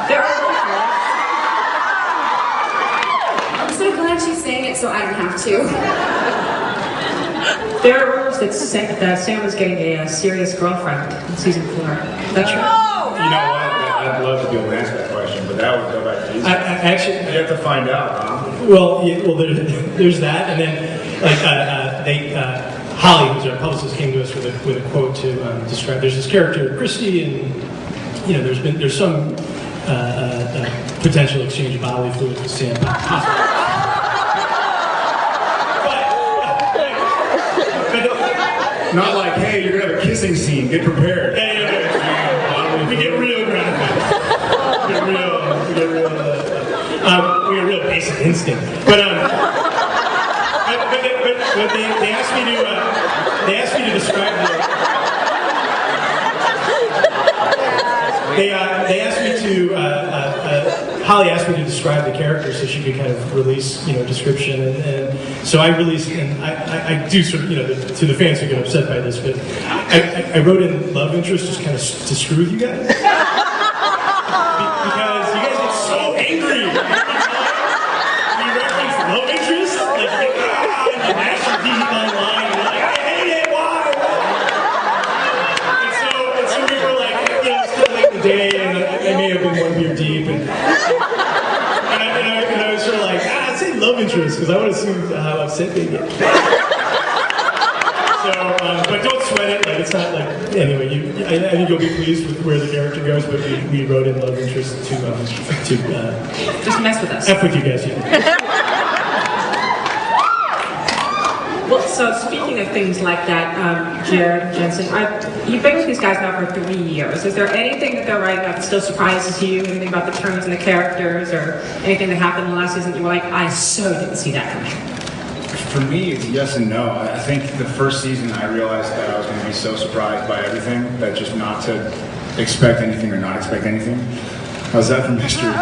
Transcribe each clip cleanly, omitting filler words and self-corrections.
There are I'm so glad she's saying it so I don't have to. There are rumors that Sam is getting a serious girlfriend in season 4. Is that true? You know what? I'd love to be able to answer that question, but that would go back to you. Actually, You have to find out, huh? well, there's that, and then like Holly, who's our publicist, came to us with a quote to describe. There's this character Christy, and there's some potential exchange of bodily fluids with Sam. Not like, hey, you're gonna have a kissing scene. Get prepared. We get real graphic. We get real basic instinct. But they asked me to describe Holly asked me to describe the character so she could kind of release, description, and so I released, and I do sort of, to the fans who get upset by this, but I wrote in love interest just kind of to screw with you guys. Because you guys get so angry. You reference love interest, like, and you mash your teeth online, and you're like, I hate it, why? And so we were like, it's still late in the day, and I may have been one beer deep, and I was sort of like, I'd say love interest, because I want to see how upset they get. So, but don't sweat it, like, it's not like, anyway, I think you'll be pleased with where the character goes, but we wrote in love interest to Just mess with us. F with you guys, yeah. Well, so speaking of things like that, Jared, Jensen, you've been with these guys now for 3 years. Is there anything that they're writing that still surprises you? Anything about the turns in the characters, or anything that happened in the last season that you were like, I so didn't see that coming? For me, it's yes and no. I think the first season I realized that I was going to be so surprised by everything that just not to expect anything or not expect anything. How's that for mystery?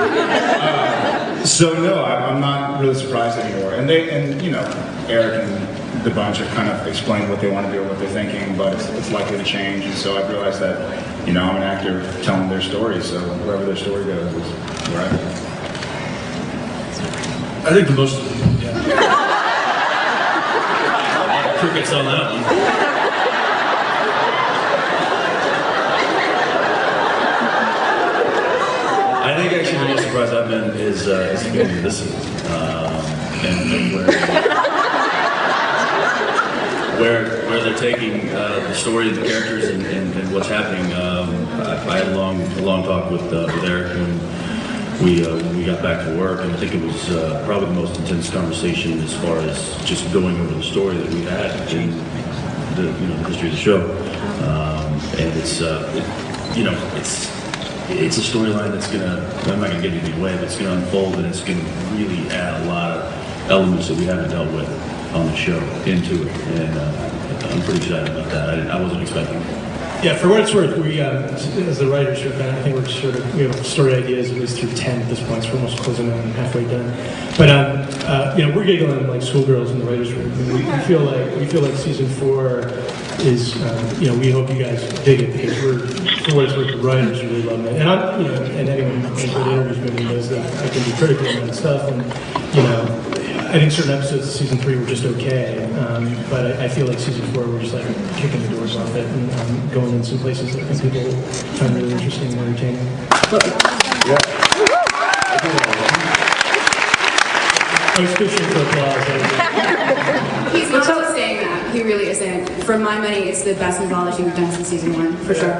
So no, I'm not really surprised anymore. And Eric and the bunch have kind of explained what they want to do, what they're thinking, but it's likely to change. And so I've realized that, I'm an actor telling their story, so wherever their story goes is where I go. I think the most, crickets on that one. I think actually the most surprised I've been is the beginning of this season, and where they're taking the story of the characters and what's happening. I had a long talk with Eric when we got back to work, and I think it was probably the most intense conversation as far as just going over the story that we had in the history of the show. And it's a storyline that's I'm not gonna give anything away, but it's gonna unfold, and it's gonna really add a lot of elements that we haven't dealt with on the show into it, and I'm pretty excited about that. I wasn't expecting it. Yeah, for what it's worth, we, as the writers, I think we have story ideas at least through 10 at this point, so we're almost closing on halfway done. But, we're giggling like schoolgirls in the writers' room. We feel like season 4 is, we hope you guys dig it, because for what it's worth, the writers really love it. And and anyone who's heard interviews with me knows that I can be critical of that stuff, and, I think certain episodes of season 3 were just okay, but I feel like season 4 we're just like kicking the doors off it and going in some places that I think people find really interesting and entertaining. I was fishing for applause. He's not just saying that. He really isn't. For my money, it's the best anthology we've done since season 1, for sure.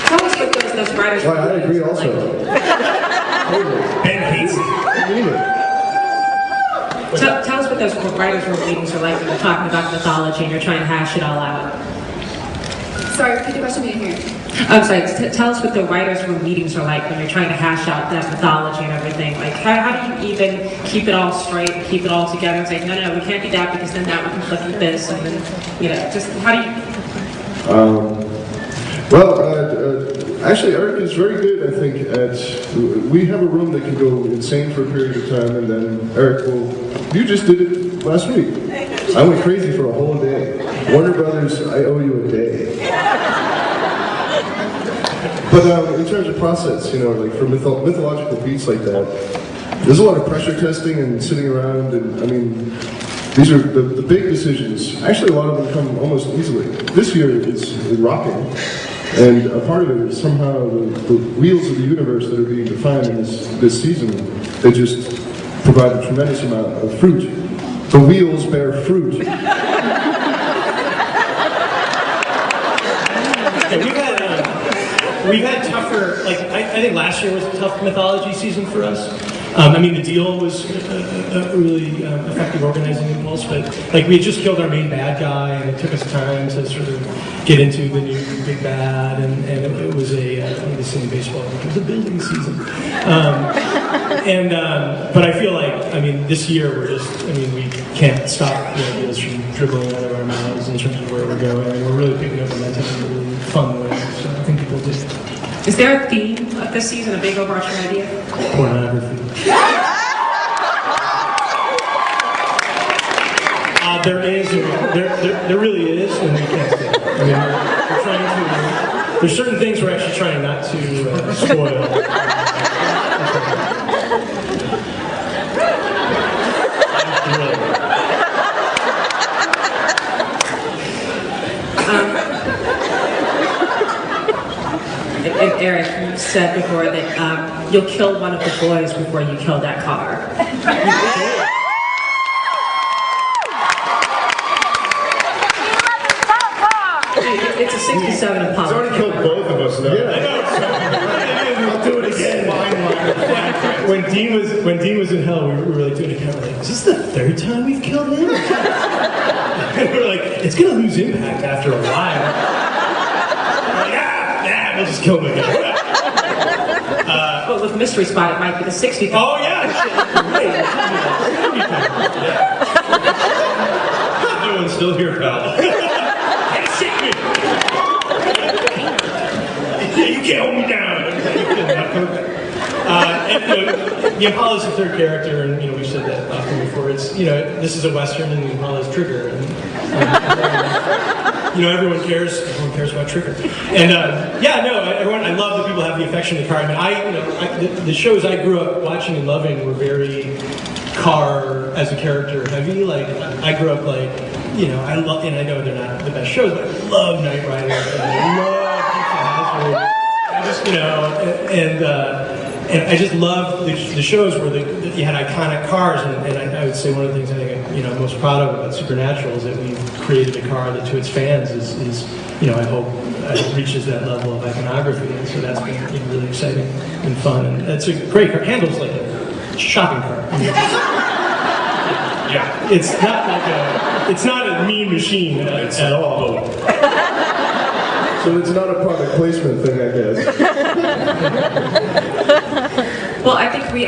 Tell us what those writers Well, I agree also. Ben hates it. Tell us what those writers' room meetings are like when you're talking about mythology and you're trying to hash it all out. Sorry, repeat the question, I didn't hear it. I'm sorry, tell us what the writers' room meetings are like when you're trying to hash out that mythology and everything. Like, how do you even keep it all straight and keep it all together and say, no, we can't do that because then that would conflict with this, and then, just how do you... Actually, Eric is very good, I think, we have a room that can go insane for a period of time, and then Eric you just did it last week. I went crazy for a whole day. Warner Brothers, I owe you a day. But in terms of process, like for mythological beats like that, there's a lot of pressure testing and sitting around, and I mean, these are the big decisions. Actually, a lot of them come almost easily. This year is rocking, and a part of it is somehow the wheels of the universe that are being defined in this season, they just provide a tremendous amount of fruit. The wheels bear fruit. Yeah, we've had tougher, like, I think last year was a tough mythology season for us. I mean, the deal was a really effective organizing impulse, but like we had just killed our main bad guy, and it took us time to sort of get into the new big bad, and it was a, I'm going to say in baseball, it was a building season. But I feel like, I mean, this year we can't stop the ideas from dribbling out of our mouths in terms of where we're going. I mean, we're really picking up momentum in a really fun way, so I think people just... Is there a theme of this season, a big overarching idea? Pornography. There is, there really is, and we can't say it. I mean, we're trying to, there's certain things we're actually trying not to spoil. And Eric, you said before that you'll kill one of the boys before you kill that car. It's a 67 Impala. He's already killed both of us, though. Yeah. I know. I'll do it again. When Dean was in hell, we were like doing it again. We're like, is this the third time we've killed him? And we're like, it's gonna lose impact after a while. We're like, we'll just kill him again. But with Mystery Spot, it might be the 60th. Oh yeah. Everyone's still here, pal. Hey, shake me. You can't hold me down. The Impala's the third character, and we've said that often before. It's this is a Western, and the Impala's Trigger, and everyone cares about Trigger. And everyone. I love that people have the affection of the car. I mean, the shows I grew up watching and loving were very car as a character heavy. Like I grew up like I love, and I know they're not the best shows, but I love Knight Rider, and I love Dukes of Hazzard. I just and I just love the shows where you had iconic cars, and I would say one of the things I think I'm most proud of about Supernatural is that we've created a car that to its fans is I hope reaches that level of iconography, and so that's been really exciting and fun, and it's a great car. Handles like a shopping cart. Yeah, it's not a mean machine at all. So it's not a product placement thing, I guess. Well, I think we